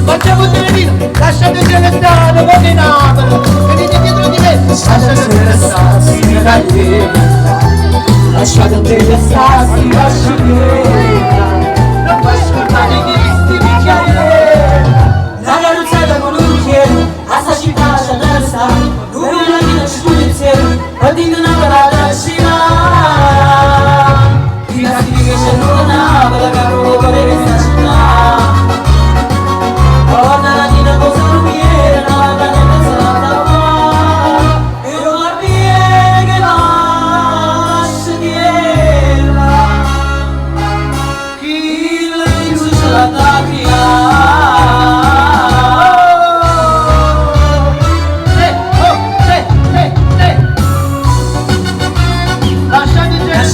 facciamo telerino, lasciatecene stare, voi in Napoli, venite dietro di me, lasciatecene stare, signorina, lasciatecene stare, signorina, non puoi scordare di visti bicchieri, la carrozzata con un bicchiere, a sta città c'è da restare, lui una vita ci studia insieme, partendo una parata a scena, di la che c'è una, per la capo che sta città. Guarda la Nina cosa non viene, la canna salata qua e una piega lascia dietro chi le induce la tapia. Lasciatecene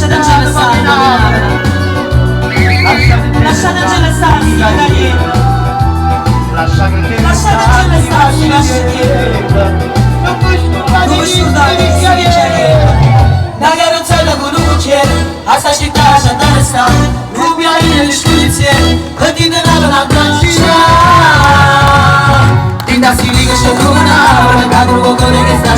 stare, signorina. Lasciatecene stare, signorina. Non puoi scordare di bicchiere, la carrozzata con un cucchiere, a sta città c'è da restare, rubiare nelle scudizie, e ti denaro una brancina. Tinda si lì che c'è una, per la cadro con che sta